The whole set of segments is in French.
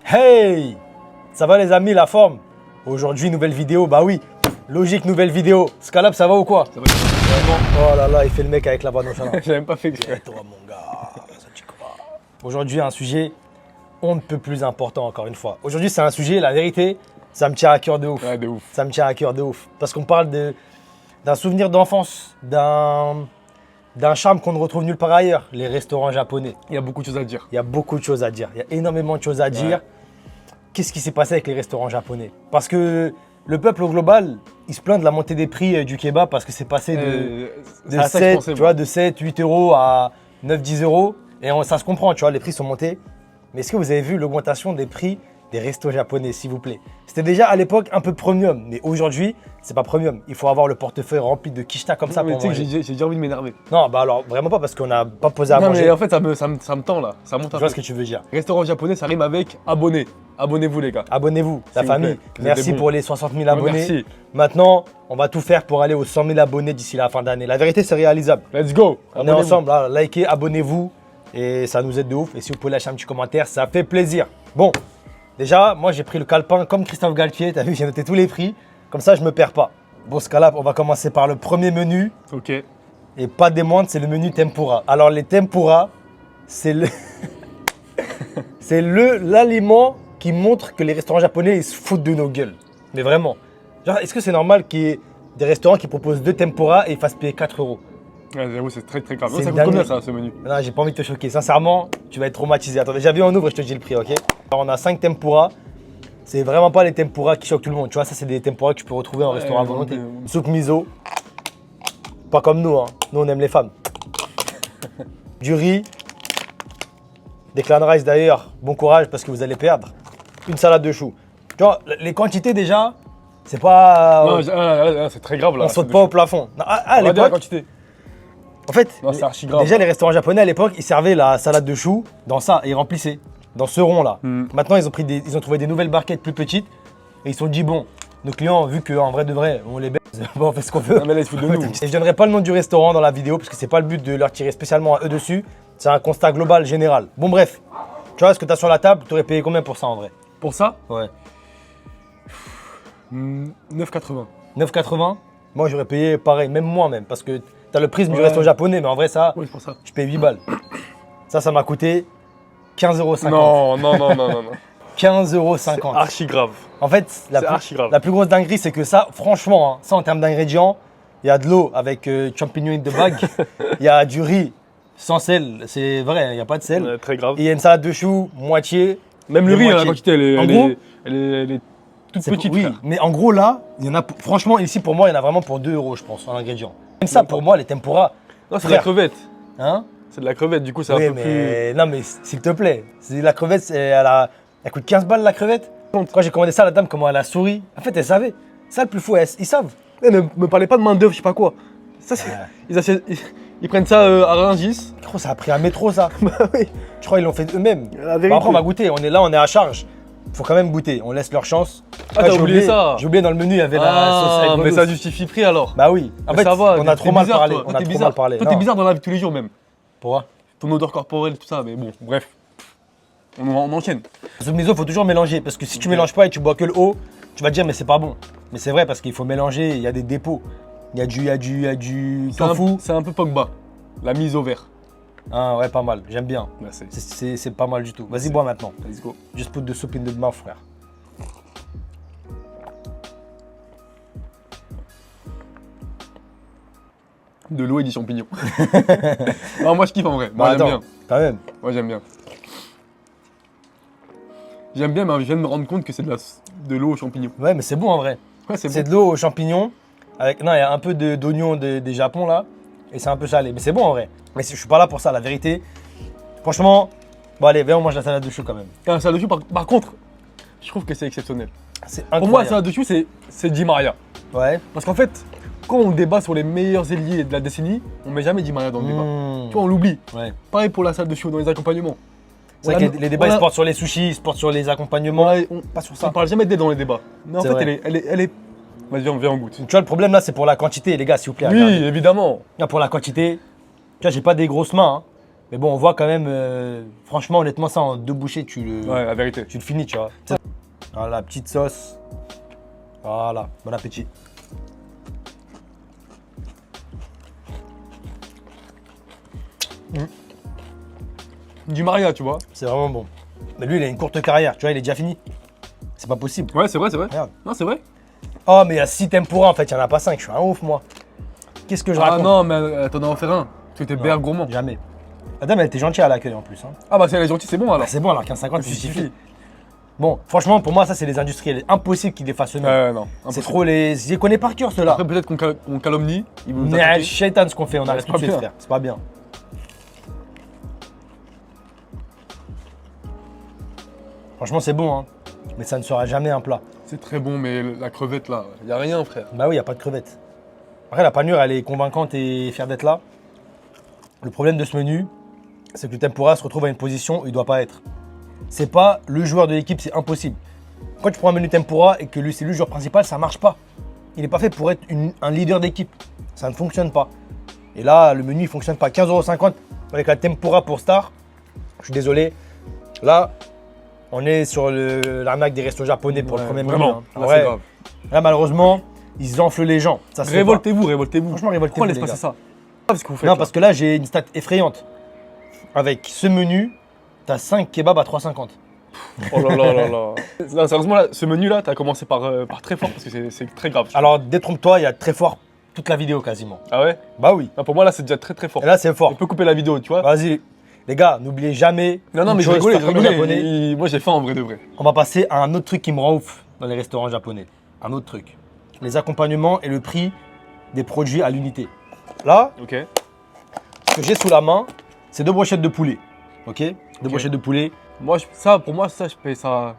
Hey! Ça va les amis, la forme? Aujourd'hui, nouvelle vidéo, bah oui, logique, nouvelle vidéo. Scalab, ça va ou quoi? Ça va vraiment. Oh là là, il fait le mec avec la voix nonchalante. J'ai même pas fait exprès. Toi mon gars, ça tu crois. Aujourd'hui, un sujet on ne peut plus important encore une fois. Aujourd'hui, c'est un sujet, la vérité, ça me tient à cœur de ouf. Ouais, de ouf. Ça me tient à cœur de ouf. Parce qu'on parle d'un souvenir d'enfance, d'un charme qu'on ne retrouve nulle part ailleurs, les restaurants japonais. Il y a beaucoup de choses à dire. Il y a beaucoup de choses à dire, il y a énormément de choses à dire. Qu'est-ce qui s'est passé avec les restaurants japonais? Parce que le peuple au global, il se plaint de la montée des prix du kebab parce que c'est passé de 7, tu vois, de 7, 8 euros à 9, 10 euros. Et ça se comprend, tu vois, les prix sont montés. Mais est-ce que vous avez vu l'augmentation des prix des restos japonais, s'il vous plaît? C'était déjà à l'époque un peu premium, mais aujourd'hui, c'est pas premium. Il faut avoir le portefeuille rempli de quicheta comme ça pour mais tu sais manger. que j'ai déjà envie de m'énerver. Non, bah alors vraiment pas parce qu'on n'a pas posé à Non, manger. mais en fait, ça me tend là. Ça monte Je un vois peu. ce que tu veux dire. Restaurant japonais, ça rime avec abonné. Abonnez-vous, les gars. Abonnez-vous, la S'il vous famille. plaît, vous êtes Merci des bons. pour les 60 000 abonnés. Merci. Maintenant, on va tout faire pour aller aux 100 000 abonnés d'ici la fin d'année. La vérité, c'est réalisable. Let's go. On est ensemble, là, likez, abonnez-vous et ça nous aide de ouf. Et si vous pouvez lâcher un petit commentaire, ça fait plaisir. Bon, déjà, moi j'ai pris le calepin comme Christophe Galtier. T'as vu, j'ai noté tous les prix. Comme ça, je me perds pas. Bon, ce cas-là, on va commencer par le premier menu. Ok. Et pas des moindres, c'est le menu tempura. Alors, les tempura, c'est le. c'est l'aliment qui montre que les restaurants japonais, ils se foutent de nos gueules. Mais vraiment. Genre, est-ce que c'est normal qu'il y ait des restaurants qui proposent 2 tempura et ils fassent payer 4 euros? Ouais, j'avoue, c'est très grave. C'est Ça coûte dingue. combien ça, ce menu? Non, j'ai pas envie de te choquer. Sincèrement, tu vas être traumatisé. Attends, déjà, viens, on ouvre et je te dis le prix, ok? Alors, on a 5 tempura. C'est vraiment pas les tempura qui choquent tout le monde. Tu vois, ça, c'est des tempura que tu peux retrouver en restaurant à volonté. Soupe miso. Pas comme nous, hein. Nous, on aime les femmes. Du riz. Des clan rice d'ailleurs. Bon courage parce que vous allez perdre. Une salade de choux. Tu vois, les quantités déjà, c'est pas. Non, c'est très grave là. On saute pas au plafond. Non, à la l'époque, quantité. en fait, Non, c'est archi grave. déjà les restaurants japonais à l'époque, ils servaient la salade de choux dans ça et ils remplissaient dans ce rond là. Maintenant, ils ont trouvé des nouvelles barquettes plus petites et ils se sont dit bon, nos clients, vu qu'en vrai de vrai, on les baise, bon, on fait ce qu'on veut. Non, mais là, ils se foutent de nous. Et je donnerai pas le nom du restaurant dans la vidéo parce que c'est pas le but de leur tirer spécialement à eux dessus. C'est un constat global général. Bon bref, tu vois ce que tu as sur la table, tu aurais payé combien pour ça en vrai? Pour ça, Ouais. 9,80. 9,80. Moi j'aurais payé pareil, même moins même, parce que tu as le prisme du Ouais. resto japonais, mais en vrai ça, Oui, c'est pour ça. je paye 8 balles. Ça m'a coûté 15,50 €. Non, non, non, non, non. 15,50 €. Archi grave. En fait, C'est archi grave. la plus grosse dinguerie, c'est que ça, franchement, hein, ça en termes d'ingrédients, il y a de l'eau avec champignons de bague, il y a du riz sans sel, c'est vrai, il n'y a pas de sel. Ouais, très grave. Et il y a une salade de choux, moitié. Même le de riz, hein, la moitié. quantité, En gros, elle est toute petite. Oui, frère. mais en gros là, il y en a, franchement, ici pour moi, il y en a vraiment pour 2 € je pense, en ingrédients. Même ça, pour moi, les tempura, Non, c'est de la frère. crevette. hein. C'est de la crevette, du coup, c'est Oui, un peu plus. mais non, mais s'il te plaît, c'est la crevette, elle coûte 15 balles la crevette. Quand j'ai commandé ça, la dame, comment elle a souri. En fait, elle savait. Ça, le plus fou, ils savent. Eh, ne me parlez pas de main-d'œuvre, je sais pas quoi. Ça, c'est. Ils prennent ça à Rungis. Gros, ça a pris un métro, ça. Bah oui. Je crois qu'ils l'ont fait eux-mêmes. La Bon, vérité. après, on va goûter. On est là, on est à charge. Faut quand même goûter. On laisse leur chance. Ah, t'as oublié ça. J'ai oublié dans le menu, il y avait la sauce Ah, avec mais Bolosse. ça justifie le prix alors. Bah oui. En Mais fait, ça va, on a t'es trop mal bizarre, parlé. toi. On Toi, a t'es trop bizarre. mal parlé. Toi, t'es Non. bizarre dans la vie de tous les jours même. Pourquoi? Ton odeur corporelle, tout ça, mais bon, bref. On enchaîne. Soupe miso, faut toujours mélanger parce que si tu mélanges pas et tu bois que le haut, tu vas te dire mais c'est pas bon. Mais c'est vrai parce qu'il faut mélanger, il y a des dépôts. Il y a du tofu. C'est un peu Pogba. La mise au vert. Ah ouais, pas mal, j'aime bien. Merci. C'est pas mal du tout. Vas-y, bois maintenant. Let's go. Juste put de soupe in the mouth, frère. De l'eau et des champignons. Non, moi je kiffe en vrai. Moi Bah, j'aime attends, bien. quand même. Moi j'aime bien. J'aime bien, mais je viens de me rendre compte que c'est de l'eau aux champignons. Ouais, mais c'est bon en vrai. Ouais, c'est C'est bon. de l'eau aux champignons. Avec... Non, il y a un peu d'oignon des Japon là. Et c'est un peu salé. Mais c'est bon en vrai. Mais je suis pas là pour ça, la vérité. Franchement, bon allez, viens, on mange la salade de chou quand même. Ah, salade de chou, par contre, je trouve que c'est exceptionnel. C'est Pour moi, la incroyable. salade de chou, c'est Di Maria. Ouais. Parce qu'en fait, quand on débat sur les meilleurs ailiers de la décennie, on met jamais Di Maria dans le débat. Mmh. Tu vois, on l'oublie. Ouais. Pareil pour la salade de chou dans les accompagnements. C'est vrai que les débats ils se portent sur les sushis, ils se portent sur les accompagnements. Pas sur ça. On parle jamais d'aide dans les débats. Mais en C'est fait, vrai. elle est. Vas-y, viens, on goûte. Tu vois, le problème là, c'est pour la quantité, les gars, s'il vous plaît. Oui, regardez. évidemment. Là, pour la quantité, tu vois, j'ai pas des grosses mains. Hein. Mais bon, on voit quand même, franchement, honnêtement, ça en 2 bouchées, Ouais, la vérité. tu le finis, tu vois. Voilà, la petite sauce. Voilà, bon appétit. Du Maria, tu vois. C'est vraiment bon. Mais lui, il a une courte carrière, tu vois, il est déjà fini. C'est pas possible. Ouais, c'est vrai, c'est vrai. Regarde. Non, c'est vrai. Oh, mais il y a 6 tempura en fait, il n'y en a pas 5. Je suis un ouf, moi. Qu'est-ce que je Ah raconte? non, mais t'en as offert un. Tu étais bien gourmand. Jamais. La dame, elle était gentille à l'accueil en plus. Hein. Ah bah si elle est gentille, c'est bon alors. Ah, c'est bon, alors 15,50, Ça ça suffit. suffit. Bon, franchement, pour moi, ça, c'est les industriels. Impossible qu'ils défassent eux-mêmes. Non. C'est impossible. trop les. Je les connais par cœur, ceux-là. Après peut-être qu'on calomnie. Ils vont nous Mais attaquer. shaitan, ce qu'on fait, on arrête c'est tout de pas suite, bien. frère. C'est pas bien. Franchement, c'est bon, hein. Mais ça ne sera jamais un plat. C'est très bon, mais la crevette là, y a rien frère. Bah oui, il n'y a pas de crevettes. Après, la panure, elle est convaincante et fière d'être là. Le problème de ce menu, c'est que le tempura se retrouve à une position où il ne doit pas être. C'est pas le joueur de l'équipe, c'est impossible. Quand tu prends un menu tempura et que lui, c'est lui le joueur principal, ça marche pas. Il n'est pas fait pour être un leader d'équipe. Ça ne fonctionne pas. Et là, le menu, il fonctionne pas. 15,50 € avec la tempura pour Star. Je suis désolé. Là, on est sur l'arnaque des restos japonais pour le premier menu. Vraiment, hein. là, Ouais. c'est grave. Là, malheureusement, ils enflent les gens. Ça se fait pas. Révoltez-vous. Franchement, révoltez-vous, Pourquoi les laisse passer gars. ça? Parce que vous faites Non, là. parce que là, j'ai une stat effrayante. Avec ce menu, t'as 5 kebabs à 3,50. Oh là là là là. Non, sérieusement, là, ce menu-là, t'as commencé par très fort parce que c'est très grave. Alors, détrompe-toi, il y a très fort toute la vidéo quasiment. Ah ouais? Bah oui. Non, pour moi, là, c'est déjà très très fort. Et là, c'est On fort. peut couper la vidéo, tu vois. Vas-y. Les gars, n'oubliez jamais. Non, mais une je chose, rigolais, je faire comme les rigolais. Japonais. Moi, j'ai faim en vrai de vrai. On va passer à un autre truc qui me rend ouf dans les restaurants japonais. Un autre truc. Les accompagnements et le prix des produits à l'unité. Là, Ok. ce que j'ai sous la main, c'est 2 brochettes de poulet. Ok? Deux brochettes de poulet. Moi, pour moi, ça, je paye ça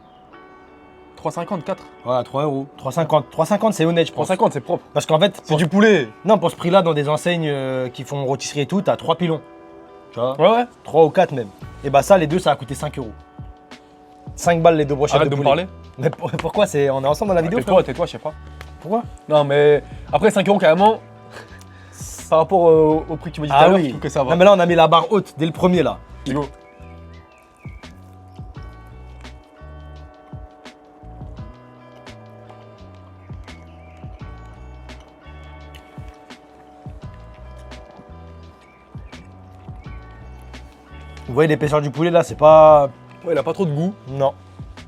3,50, 4. Voilà, 3 €. 3,50. 3,50, c'est honnête, je pense. 3,50, c'est propre. Parce qu'en fait, C'est du poulet. non, pour ce prix-là, dans des enseignes qui font rôtisserie et tout, t'as 3 pilons. Tu vois? Ouais. 3 ou 4 même. Et bah ça, les deux, ça a coûté 5 €. 5 balles les 2 brochettes Arrête de de me poulet. parler. Mais pourquoi on est ensemble dans la vidéo, frère? Tais-toi, je sais pas. Pourquoi? Non, mais après 5 € carrément, par rapport au prix que tu m'as dit tout à Ah l'heure, je oui. trouve que ça va. Non, mais là, on a mis la barre haute dès le premier, là. Let's go. Vous voyez l'épaisseur du poulet, là, c'est pas... Ouais, il a pas trop de goût. Non.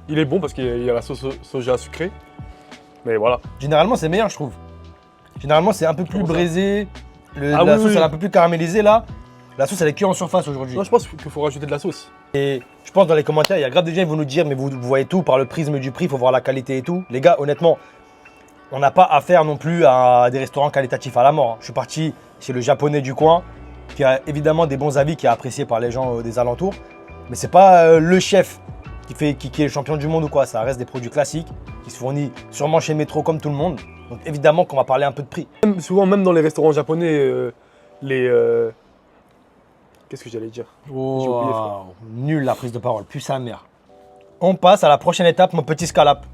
Il est bon parce qu'il y a la sauce soja sucrée. Mais voilà. Généralement, c'est meilleur, je trouve. Généralement, c'est un peu plus Comment ça braisé. Ah La oui, sauce, oui. elle est un peu plus caramélisée, là. La sauce, elle est cuite en surface aujourd'hui. Non, je pense qu'il faut rajouter de la sauce. Et je pense dans les commentaires, il y a grave des gens qui vont nous dire, mais vous voyez tout par le prisme du prix, il faut voir la qualité et tout. Les gars, honnêtement, on n'a pas affaire non plus à des restaurants qualitatifs à la mort. Je suis parti chez le japonais du coin, qui a évidemment des bons avis, qui est apprécié par les gens des alentours. Mais c'est pas le chef qui est le champion du monde ou quoi. Ça reste des produits classiques qui se fournissent sûrement chez Métro comme tout le monde. Donc évidemment qu'on va parler un peu de prix. Souvent, même dans les restaurants japonais, qu'est-ce que j'allais dire? J'ai oublié, frère. Nul la prise de parole, plus sa mère. On passe à la prochaine étape, mon petit scalap.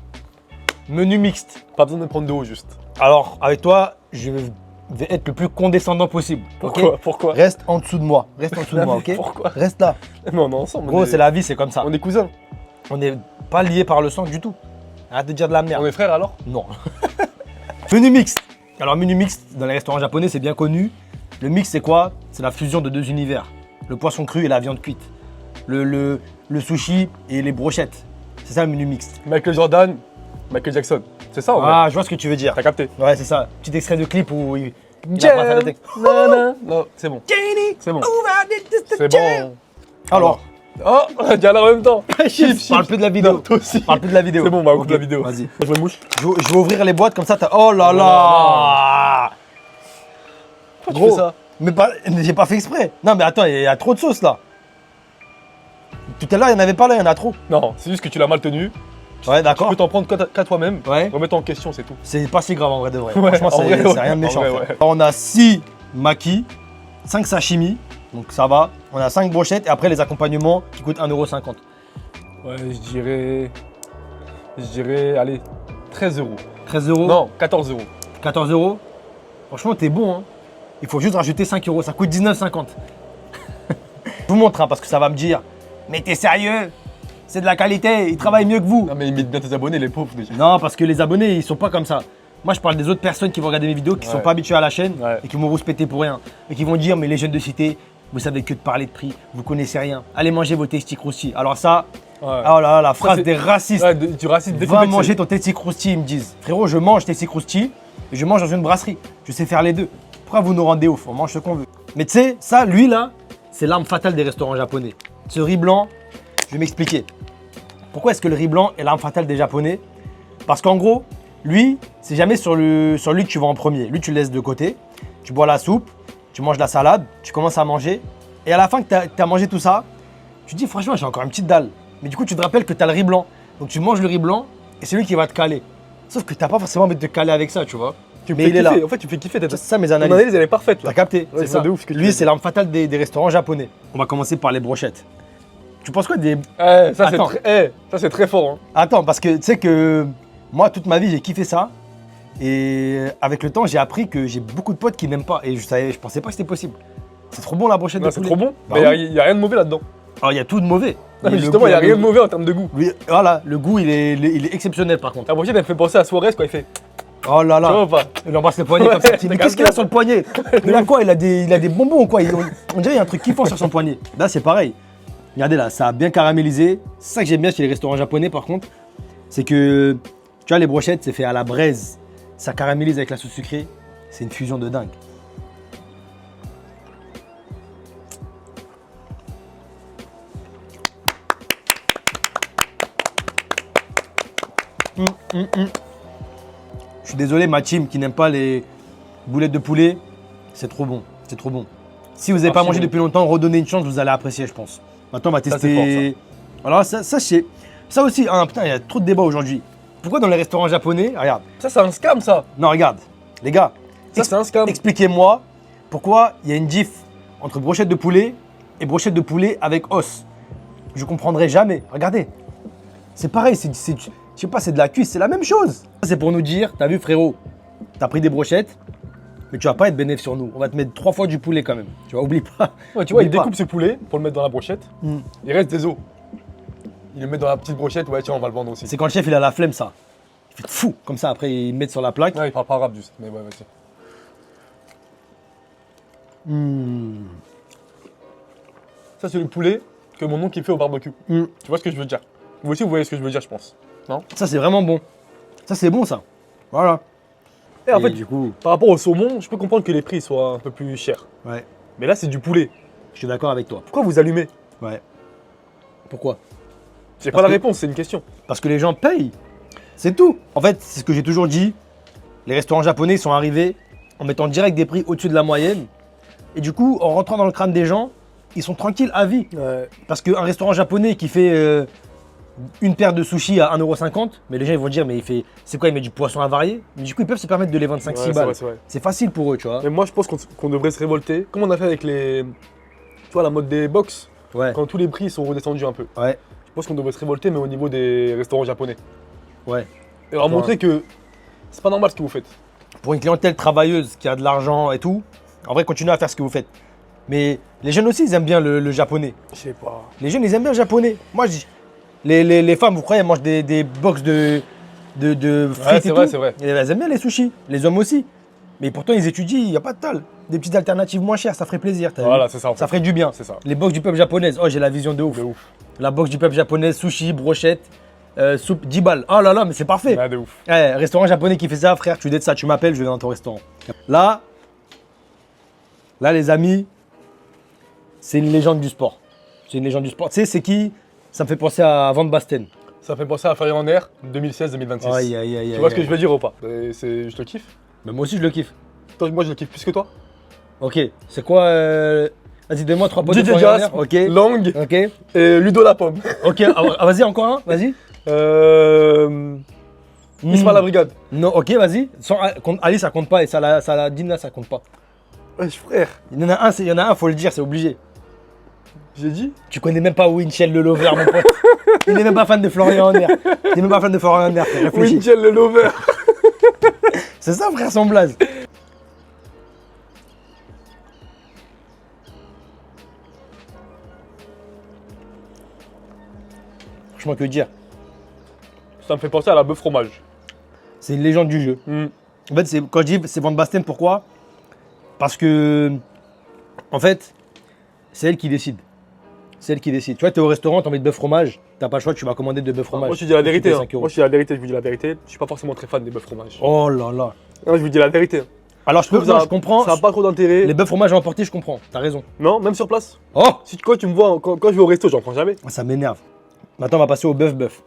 Menu mixte. Pas besoin de prendre de haut, juste. Alors, avec toi, je vais être le plus condescendant possible. Ok. Pourquoi? Reste en dessous de moi. Reste en dessous de moi, ok? Pourquoi? Reste là. Mais on est ensemble. Gros, c'est la vie, c'est comme ça. On est cousins. On n'est pas liés par le sang du tout. Arrête de dire de la merde. On est frères alors? Non. Menu mixte. Alors, menu mixte, dans les restaurants japonais, c'est bien connu. Le mix, c'est quoi? C'est la fusion de 2 univers. Le poisson cru et la viande cuite. Le sushi et les brochettes. C'est ça le menu mixte. Michael Jordan, Michael Jackson. C'est ça, en vrai. Ah, je vois ce que tu veux dire. T'as capté? Ouais, c'est ça. Petit extrait de clip où il a pas fait le texte. Non, c'est bon. C'est bon. C'est bon. Alors, Oh, on a dit en même temps. Chips, parle plus de la vidéo. Non, toi aussi. Parle plus de la vidéo. C'est bon, on va couper Ok, la vidéo. Vas-y. Je me mouche. Je vais ouvrir les boîtes comme ça. Oh là Oh là. Pourquoi tu Gros. fais ça? Mais j'ai pas fait exprès. Non, mais attends, il y a trop de sauce là. Tout à l'heure, il n'y en avait pas là, il y en a trop. Non, c'est juste que tu l'as mal tenu. Ouais, Tu d'accord. peux t'en prendre qu'à toi-même. Ouais. Remettre en question, c'est tout. C'est pas si grave en vrai de vrai. Ouais, Franchement, en vrai, c'est ouais. rien de méchant. En vrai, frère. ouais. Alors, on a 6 maquis, 5 sashimi, donc ça va. On a 5 brochettes et après les accompagnements qui coûtent 1,50 €. Ouais, je dirais, allez, 13 euros. 13 €. Non, 14 euros. 14 €. Franchement, t'es bon. Hein. Il faut juste rajouter 5 €. Ça coûte 19,50 €. Je vous montre, hein, parce que ça va me dire, mais t'es sérieux? C'est de la qualité, ils travaillent mieux que vous. Non, mais ils mettent bien tes abonnés, les pauvres déjà. Non, parce que les abonnés, ils sont pas comme ça. Moi, je parle des autres personnes qui vont regarder mes vidéos, qui sont pas habituées à la chaîne et qui vont vous se péter pour rien. Et qui vont dire, mais les jeunes de cité, vous savez que de parler de prix, vous connaissez rien. Allez manger vos Tasty Crousti. Alors ça, oh là là, la phrase des racistes. Ouais, du racisme Va manger ton Tasty Crousti, ils me disent. Frérot, je mange Tasty Crousti et je mange dans une brasserie. Je sais faire les deux. Pourquoi vous nous rendez ouf? On mange ce qu'on veut. Mais tu sais, ça, lui là, c'est l'arme fatale des restaurants japonais. Ce riz blanc, je vais m'expliquer. Pourquoi est-ce que le riz blanc est l'arme fatale des Japonais? Parce qu'en gros, lui, c'est jamais sur lui que tu vas en premier. Lui, tu le laisses de côté, tu bois la soupe, tu manges la salade, tu commences à manger. Et à la fin que tu as mangé tout ça, tu te dis franchement, j'ai encore une petite dalle. Mais du coup, tu te rappelles que tu as le riz blanc. Donc tu manges le riz blanc et c'est lui qui va te caler. Sauf que tu n'as pas forcément envie de te caler avec ça, tu vois. Mais il est là. En fait, tu fais kiffer. C'est ça mes Ton analyses. analyse, elle est parfaite là. T'as capté? Ouais, C'est ça. de ouf ce que tu Lui, fais. c'est l'arme fatale des restaurants japonais. On va commencer par les brochettes. Tu penses quoi des. Ça, Attends. c'est très fort. Hein. Attends, parce que tu sais que moi, toute ma vie, j'ai kiffé ça. Et avec le temps, j'ai appris que j'ai beaucoup de potes qui n'aiment pas. Et je pensais pas que c'était possible. C'est trop bon la brochette de C'est poulet. trop bon. Bah Mais oui. il n'y a rien de mauvais là-dedans. Alors, il y a tout de mauvais. Non, mais Le justement, goût, il n'y a rien de le- mauvais en termes de goût. Oui, voilà, le goût, il est exceptionnel par contre. La brochette, elle me fait penser à Suarez quand il fait. Oh là Tu vois là. ou pas? Il embrasse le poignet comme ça. Ouais, Mais t'as qu'est-ce qu'il a capté. sur le poignet? Il a quoi? Il a des bonbons ou quoi? On dirait qu'il y a un truc kiffant sur son poignet. Là, c'est pareil. Regardez là, ça a bien caramélisé. C'est ça que j'aime bien chez les restaurants japonais par contre. C'est que, tu vois, les brochettes, c'est fait à la braise. Ça caramélise avec la sauce sucrée. C'est une fusion de dingue. Je suis désolé, ma team qui n'aime pas les boulettes de poulet, c'est trop bon, c'est trop bon. Si vous n'avez pas Archi mangé bon. depuis longtemps, redonnez une chance, vous allez apprécier, je pense. Maintenant, on va Ça, c'est tester. Alors ça aussi, hein, putain, il y a trop de débats aujourd'hui. Pourquoi dans les restaurants japonais, regarde, Ça, c'est un scam ça. non, regarde, les gars, Ça, c'est un scam. expliquez-moi pourquoi il y a une diff entre brochette de poulet et brochette de poulet avec os. Je comprendrai jamais. Regardez, c'est pareil, je sais pas, c'est de la cuisse, c'est la même chose. C'est pour nous dire, t'as vu frérot, t'as pris des brochettes, mais tu vas pas être bénéfique sur nous. On va te mettre 3 fois du poulet quand même. Tu vois, oublie pas. Ouais, tu vois, il Oublie pas. découpe ce poulet pour le mettre dans la brochette. Mm. Il reste des os. Il le met dans la petite brochette. Ouais, tiens, on va le vendre aussi. C'est quand le chef il a la flemme ça. Il fait fou, comme ça après il met sur la plaque. Ouais, il parle pas arabe juste. Mais ouais, vas-y. Ça, c'est le poulet que mon oncle il fait au barbecue. Mm. Tu vois ce que je veux dire? Vous aussi, vous voyez ce que je veux dire, je pense. Non? Ça c'est vraiment bon. Ça c'est bon ça. Voilà. Et en Et fait, du coup, par rapport au saumon, je peux comprendre que les prix soient un peu plus chers. ouais, Mais là, c'est du poulet. je suis d'accord avec toi. Pourquoi vous allumez? Ouais. Pourquoi? J'ai Parce pas la que- réponse, c'est une question. Parce que les gens payent. C'est tout. En fait, c'est ce que j'ai toujours dit. Les restaurants japonais sont arrivés en mettant direct des prix au-dessus de la moyenne. Et du coup, en rentrant dans le crâne des gens, ils sont tranquilles à vie. Ouais. Parce qu'un restaurant japonais qui fait une paire de sushis à 1,50 €, mais les gens ils vont dire, mais il fait, c'est quoi, il met du poisson avarié? Mais du coup, ils peuvent se permettre de les vendre 5-6 balles. c'est vrai. C'est facile pour eux, tu vois. Mais moi, je pense qu'on devrait se révolter. Comme on a fait avec les. Tu vois, la mode des box, Ouais, quand tous les prix sont redescendus un peu. ouais, Je pense qu'on devrait se révolter, mais au niveau des restaurants japonais. ouais. Et leur Ouais. montrer que c'est pas normal ce que vous faites. Pour une clientèle travailleuse qui a de l'argent et tout, en vrai, continuez à faire ce que vous faites. Mais les jeunes aussi, ils aiment bien le japonais. Je sais pas. Les jeunes, ils aiment bien le japonais. Moi, je dis, les femmes, vous croyez, elles mangent des box de frites c'est et vrai, tout. c'est vrai. Et elles aiment bien les sushis. Les hommes aussi. Mais pourtant, ils étudient, il n'y a pas de tal. Des petites alternatives moins chères, ça ferait plaisir. t'as vu Voilà, c'est ça. En fait. Ça ferait du bien. C'est ça. Les box du peuple japonaise, oh, j'ai la vision de ouf. De ouf. La box du peuple japonaise, sushi, brochette, soupe, 10 balles. Oh là là, mais c'est parfait. Ouais, de ouf. Eh, restaurant japonais qui fait ça, frère, tu de ça, tu m'appelles, je vais dans ton restaurant. Là, les amis, c'est une légende du sport. C'est une légende du sport. Tu sais, c'est qui? Ça me fait penser à Van Basten. Ça fait penser à Fire en Air 2016-2026. Aïe, aïe, aïe. Tu vois ce que je veux dire ou pas? Je te kiffe. Mais moi aussi, je le kiffe. Toi, moi, je le kiffe plus que toi. Ok, c'est quoi Vas-y, donne-moi 3 potes de DJ Florian Jazz, Lerner. Ok, Lang ok, et Ludo la pomme. ok. Vas-y, encore un, vas-y. Isma la brigade. Non, ok, vas-y. Ali, ça compte pas et Saladin, là, ça compte pas. Wesh, frère. Il y en a un, faut le dire, c'est obligé. J'ai dit. Tu connais même pas Winchell le Lover, mon pote. Il n'est même pas fan de Florian Lerner. Il n'est même pas fan de Florian Lerner, frère, réfléchis. Winchell le lover. C'est ça, frère, son blaze. franchement, que dire. Ça me fait penser à la bœuf fromage. C'est une légende du jeu. En fait, quand je dis c'est Van Basten, pourquoi? Parce que, en fait, c'est elle qui décide. C'est elle qui décide. Tu vois, tu es au restaurant, tu as envie de bœuf fromage, t'as pas le choix, tu vas commander de bœuf fromage. Moi, je te dis la vérité. Ça coûte 5 euros. Moi, je te dis la vérité, je vous dis la vérité. Je suis pas forcément très fan des bœufs fromage. Oh là là. Non, je vous dis la vérité. Alors, je comprends. Ça n'a pas trop d'intérêt. Les bœufs fromage à emporter, je comprends. T'as raison. Non, même sur place. Oh, Si quand tu me vois, quand je vais au resto, j'en prends jamais. ça m'énerve. Maintenant, on va passer au bœuf.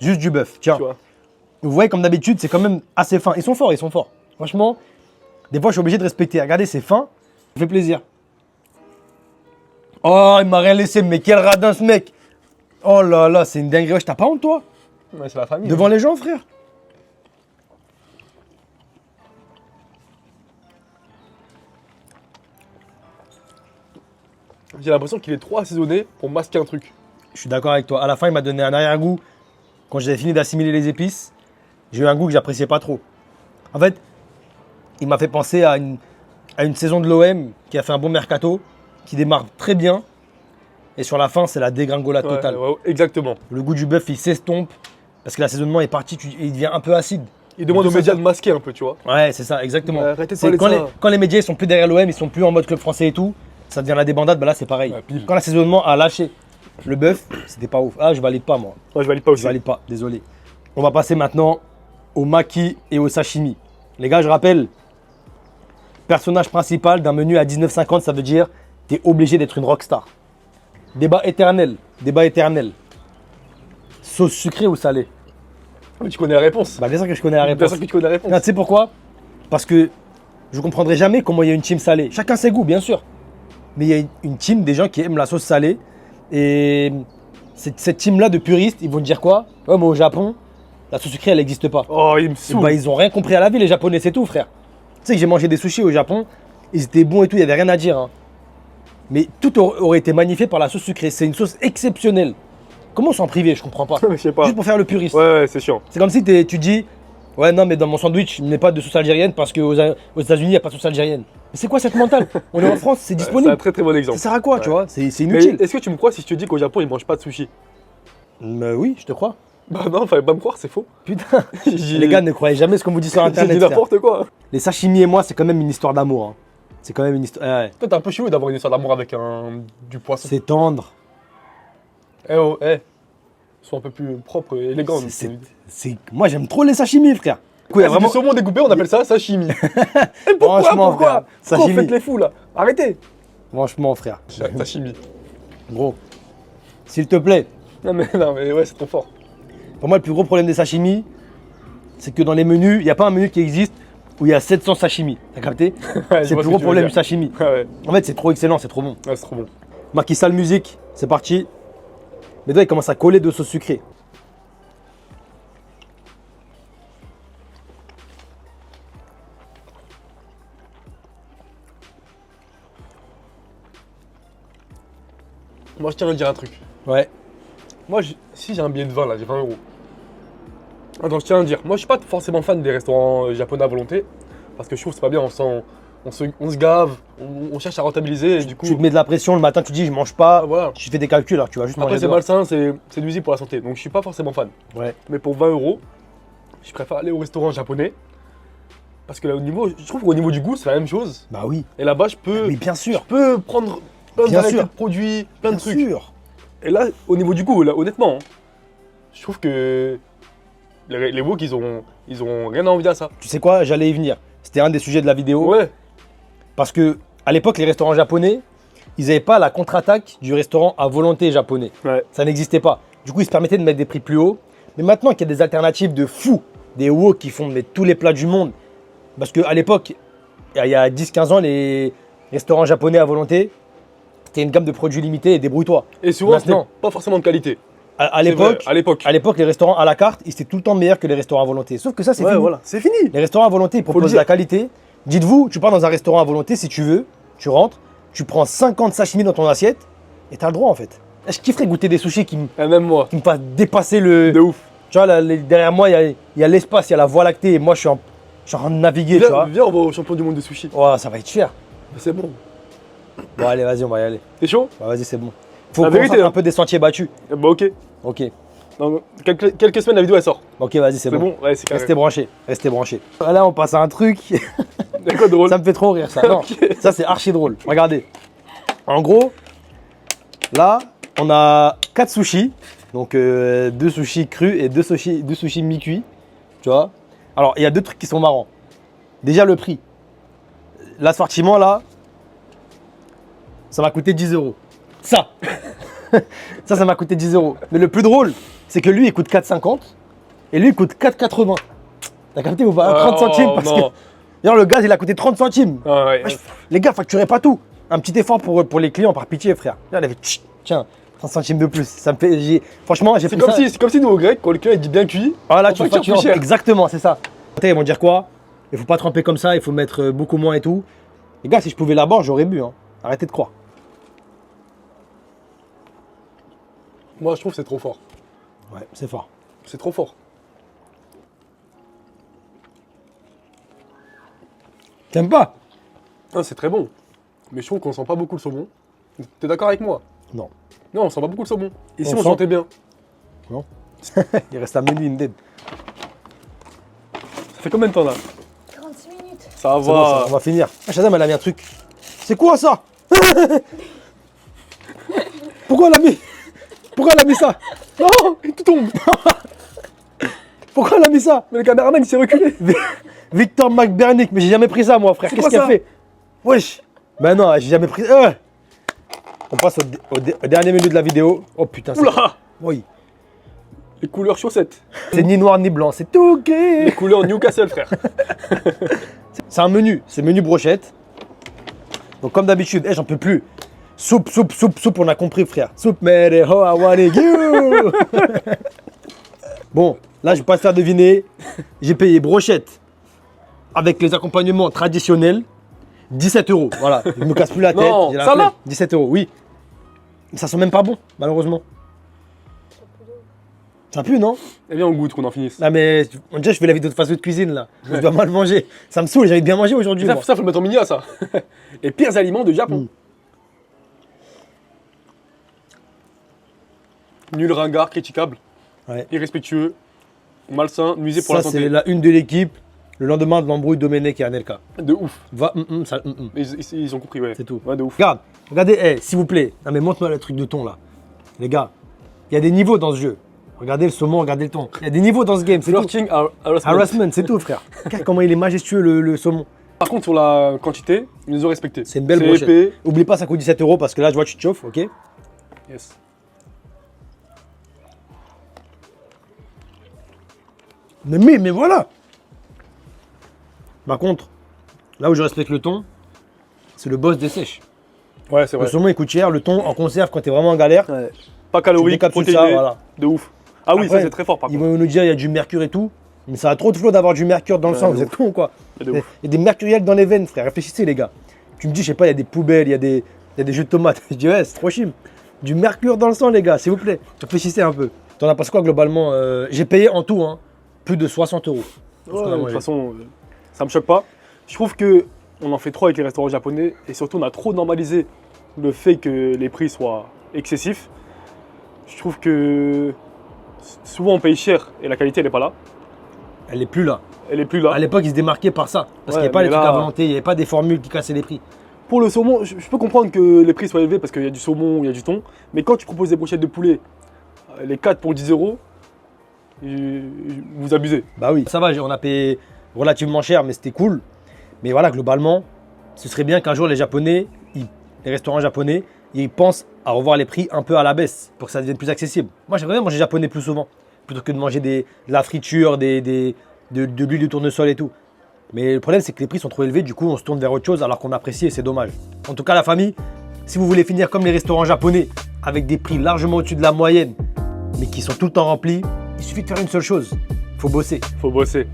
Juste du bœuf. Tiens. Tu vois. Vous voyez, comme d'habitude, c'est quand même assez fin. Ils sont forts. Franchement, des fois, je suis obligé de respecter. Regardez, c'est fin. Ça fait plaisir. Oh, il m'a rien laissé. Mais quel radin, ce mec. Oh là là, c'est une dinguerie. Wesh, t'as pas honte, toi? Ouais, c'est la famille. Devant les gens, frère. J'ai l'impression qu'il est trop assaisonné pour masquer un truc. Je suis d'accord avec toi. À la fin, il m'a donné un arrière-goût. Quand j'ai fini d'assimiler les épices, j'ai eu un goût que j'appréciais pas trop. En fait, il m'a fait penser à une saison de l'OM qui a fait un bon mercato, qui démarre très bien. Et sur la fin, c'est la dégringolade totale. Ouais, exactement. Le goût du bœuf, il s'estompe parce que l'assaisonnement est parti, il devient un peu acide. Il demande aux médias de masquer un peu, tu vois. Ouais, c'est ça, exactement. Ouais, arrêtez de C'est parler de ça. quand les médias ils sont plus derrière l'OM, ils sont plus en mode club français et tout, ça devient la débandade, bah là c'est pareil. Ouais, pile. Quand l'assaisonnement a lâché le bœuf, c'était pas ouf. Ah, je valide pas moi. Ouais, je valide pas aussi. Je valide pas, désolé. On va passer maintenant au maki et au sashimi. Les gars, je rappelle, personnage principal d'un menu à 19,50, ça veut dire t'es obligé d'être une rockstar. Débat éternel. Sauce sucrée ou salée? Mais tu connais la réponse. Bah bien sûr que je connais la Bien réponse. sûr que tu connais la réponse. Non, tu sais pourquoi? Parce que je comprendrai jamais comment il y a une team salée. Chacun ses goûts, bien sûr. Mais il y a une team des gens qui aiment la sauce salée. Et cette team-là de puristes, ils vont te dire quoi? Ouais, mais au Japon, la sauce sucrée, elle n'existe pas. Oh, il me Et saoule. bah, ils ont rien compris à la vie, les Japonais, c'est tout, frère. Tu sais que j'ai mangé des sushis au Japon, ils étaient bons et tout, il n'y avait rien à dire. Hein. Mais tout aurait été magnifié par la sauce sucrée. C'est une sauce exceptionnelle. Comment s'en priver? Je comprends pas. Je sais pas. Juste pour faire le puriste. Ouais, c'est chiant. C'est comme si tu dis, ouais, non, mais dans mon sandwich, il n'y a pas de sauce algérienne parce qu'aux États-Unis, il n'y a pas de sauce algérienne. Mais c'est quoi cette mentale? On est en France, c'est C'est disponible. un très très bon exemple. Ça sert à quoi, tu vois? C'est Mais inutile. est-ce que tu me crois si je te dis qu'au Japon, ils mangent pas de sushi? Oui, je te crois. Bah non, fallait pas me croire, c'est faux. Putain. J'ai- Les gars, ne croyez jamais ce qu'on vous dit sur J'ai Internet. dit frère. n'importe quoi. Les sashimi et moi, c'est quand même une histoire d'amour. Hein. C'est quand même une histoire. Ouais, Toi, t'es un peu chelou d'avoir une histoire d'amour avec du poisson. c'est tendre. Eh oh, eh. Sois un peu plus propre et élégant. Moi, j'aime trop les sashimi, frère. Du coup, il y a Vraiment... vraiment. Du saumon découpé, on appelle ça sashimi. Et pourquoi Franchement, Pourquoi frère, Pourquoi sashimi. vous faites les fous là? Arrêtez. Franchement, frère. Sashimi. Gros. S'il te plaît. Non mais ouais, c'est trop fort. Pour moi, le plus gros problème des sashimi, c'est que dans les menus, il n'y a pas un menu qui existe où il y a 700 sashimi. T'as capté? Ouais, je C'est le vois plus ce gros que tu veux problème du dire. sashimi. Ouais, En fait, c'est trop excellent, c'est trop bon. ouais, c'est trop bon. Marquis Sale musique, c'est parti. Mais toi, il commence à coller de sauce sucrée. Moi, je tiens à dire un truc. Ouais. Moi, si j'ai un billet de 20 là, j'ai 20 euros. Attends, je tiens à dire, moi je suis pas forcément fan des restaurants japonais à volonté. Parce que je trouve que c'est pas bien, on se gave, on cherche à rentabiliser et du coup. Tu te mets de la pression le matin, tu te dis je mange pas. Ah, voilà. Tu fais des calculs, alors tu vas juste Après, manger c'est dehors. malsain, c'est nuisible pour la santé. Donc je suis pas forcément fan. Ouais. Mais pour 20 euros, je préfère aller au restaurant japonais. Parce que là, je trouve qu'au niveau du goût, c'est la même chose. Bah oui. Et là-bas, je peux, Mais bien sûr. prendre plein de Bien variétés sûr. de produits, plein de Bien trucs. sûr. Et là, au niveau du goût, là, honnêtement, hein, je trouve que les woks, ils ont rien à envier à ça. Tu sais quoi, j'allais y venir. C'était un des sujets de la vidéo. Ouais, Parce que à l'époque, les restaurants japonais, ils n'avaient pas la contre-attaque du restaurant à volonté japonais. ouais. Ça n'existait pas. Du coup, ils se permettaient de mettre des prix plus hauts. Mais maintenant qu'il y a des alternatives de fous, des wok qui font tous les plats du monde. Parce qu'à l'époque, il y a 10-15 ans, les restaurants japonais à volonté, c'était une gamme de produits limités et débrouille-toi. Et souvent, Maintenant. c'était pas forcément de qualité. À C'est vrai, l'époque, les restaurants à la carte, ils étaient tout le temps meilleurs que les restaurants à volonté. Sauf que ça, c'est ouais, fini. voilà, c'est fini. Les restaurants à volonté, ils le proposent de dire. la qualité. Dites-vous, tu pars dans un restaurant à volonté, si tu veux, tu rentres, tu prends 50 sashimi dans ton assiette et t'as le droit en fait. Je kifferais goûter des sushis qui me Et même moi, fassent dépasser le. de ouf. Tu vois, derrière moi, il y a l'espace, il y a la voie lactée et moi, je suis en train de naviguer, tu vois. Viens, on va au champion du monde de sushi. Oh, ça va être cher. C'est bon. Bon, allez, vas-y, on va y aller. T'es chaud? Bah, vas-y, c'est bon. Faut La qu'on vérité, sorte hein. un peu des sentiers battus. Bah ok. Ok. Dans quelques semaines, la vidéo elle sort. Ok, vas-y, c'est C'est bon. bon? Ouais, c'est carré. Restez branchés, restez branchés. Là, on passe à un truc. C'est quoi de drôle? Ça me fait trop rire, ça. Non, Ok. ça, c'est archi drôle. Regardez. En gros, là, on a 4 sushis. Donc, 2 sushis crus et 2 sushis mi-cuits. Tu vois? Alors, il y a 2 trucs qui sont marrants. Déjà, le prix. L'assortiment, là, ça m'a coûté 10 €. Ça ça m'a coûté 10 €. Mais le plus drôle, c'est que lui, il coûte 4,50 et lui, il coûte 4,80. T'as capté ou pas? 30 centimes parce non. que. D'ailleurs, le gaz, il a coûté 30 centimes. Ah ouais. Les gars, facturez pas tout. Un petit effort pour les clients, par pitié, frère. Là, il avait tiens, 30 centimes de plus. Ça me fait. Franchement, j'ai C'est pris comme, ça. c'est comme si nous au grec, quand le client il dit bien cuit, Ah là, on tu facture factures plus cher. exactement, c'est ça. Ils vont dire quoi? Il faut pas tremper comme ça, il faut mettre beaucoup moins et tout. Les gars, si je pouvais là-bas, j'aurais bu. Hein. Arrêtez de croire. moi je trouve que c'est trop fort. Ouais, c'est fort. C'est trop fort. T'aimes pas? Ah, c'est très bon. Mais je trouve qu'on sent pas beaucoup le saumon. T'es d'accord avec moi? Non. Non, on sent pas beaucoup le saumon. Ici, On on sent- sentait bien. Non. Il reste un menu Indeed. Ça fait combien de temps là? 46 minutes. Ça C'est bon, va. ça, on va finir. Ah, Shazam, elle a mis un truc. C'est quoi ça? Pourquoi elle a mis? Pourquoi elle a mis ça? Non, il tout tombe. Pourquoi elle a mis ça? Mais le caméraman il s'est reculé. Victor McBernick, mais j'ai jamais pris ça moi frère. C'est Qu'est-ce quoi qu'elle ça? fait? Wesh. Ben non, j'ai jamais pris. On passe au dernier menu de la vidéo. Oh putain, c'est. Oula. Oui. Les couleurs chaussettes. C'est ni noir ni blanc, c'est tout Les gris. couleurs Newcastle, frère. C'est un menu, c'est menu brochette. Donc comme d'habitude, j'en peux plus. Soupe, soupe, soupe, soupe, on a compris frère. Soupe, mere ho, I wanna you. Bon, là je vais pas te faire deviner. J'ai payé brochette avec les accompagnements traditionnels. 17 €. Voilà, je me casse plus la tête. Non, j'ai la ça flemme. va 17 €, oui. Mais ça sent même pas bon, malheureusement. Ça pue, non? Eh bien, on goûte, qu'on en finisse. Ah mais déjà je fais la vidéo de fast-food cuisine là. Je dois mal manger. Ça me saoule, j'avais bien mangé aujourd'hui. Ça, moi. ça, faut le mettre en mini, ça. Les pires aliments de Japon. Nul, ringard, critiquable, Ouais. irrespectueux, malsain, nuisé pour Ça la c'est santé. la une de l'équipe. Le lendemain de l'embrouille Domenech et Anelka. De ouf. Va, ça, Mais ils ont compris, ouais. c'est tout. Ouais, de ouf. Regarde, regardez, s'il vous plaît. Non mais montre-moi le truc de thon là. Les gars, il y a des niveaux dans ce jeu. Regardez le saumon, regardez le thon. Il y a des niveaux dans ce game, c'est tout. Flirting, harassment. Harassment, c'est tout frère. Regarde comment il est majestueux le saumon. Par contre, sur la quantité, ils nous ont respecté. C'est une belle brochette. épais. Oublie pas, ça coûte 17 € parce que là je vois que tu te chauffes, ok? Yes. Mais voilà. Par contre, là où je respecte le thon, c'est le boss des sèches. Ouais, c'est Le vrai. saumon il coûte cher, le thon en conserve quand t'es vraiment en galère. Ouais. Pas Tu calorique, décapsules protéiné, ça, voilà. de ouf. Ah oui, Après, ça c'est très fort par Ils contre. vont nous dire il y a du mercure et tout, mais ça a trop de flot d'avoir du mercure dans le Ouais, sang, de vous êtes cons quoi. De Il y ouf. a des mercuriels dans les veines, frère, réfléchissez les gars. Tu me dis, je sais pas, il y a des poubelles, il y a des jus de tomates. Je dis, ouais, c'est trop chim. Du mercure dans le sang, les gars, s'il vous plaît. Réfléchissez un peu. T'en as passé quoi globalement? J'ai payé en tout, hein, plus de 60 €. Ouais, de toute façon, ça me choque pas. Je trouve que on en fait trop avec les restaurants japonais et surtout on a trop normalisé le fait que les prix soient excessifs. Je trouve que souvent on paye cher et la qualité elle est pas là. Elle est plus là. Elle est plus là. À l'époque, ils se démarquaient par ça. Parce Ouais, qu'il n'y avait pas mais les trucs là- à volonté, il n'y avait pas des formules qui cassaient les prix. Pour le saumon, je peux comprendre que les prix soient élevés parce qu'il y a du saumon, il y a du thon. Mais quand tu proposes des brochettes de poulet, les 4 pour 10 €, vous abusez. Bah oui, ça va, on a payé relativement cher, mais c'était cool. Mais voilà, globalement, ce serait bien qu'un jour les Japonais, les restaurants japonais, ils pensent à revoir les prix un peu à la baisse pour que ça devienne plus accessible. Moi, j'aimerais bien manger japonais plus souvent, plutôt que de manger de la friture, de l'huile de tournesol et tout. Mais le problème, c'est que les prix sont trop élevés, du coup, on se tourne vers autre chose alors qu'on apprécie et c'est dommage. En tout cas, la famille, si vous voulez finir comme les restaurants japonais, avec des prix largement au-dessus de la moyenne, mais qui sont tout le temps remplis, il suffit de faire une seule chose, faut bosser. Faut bosser.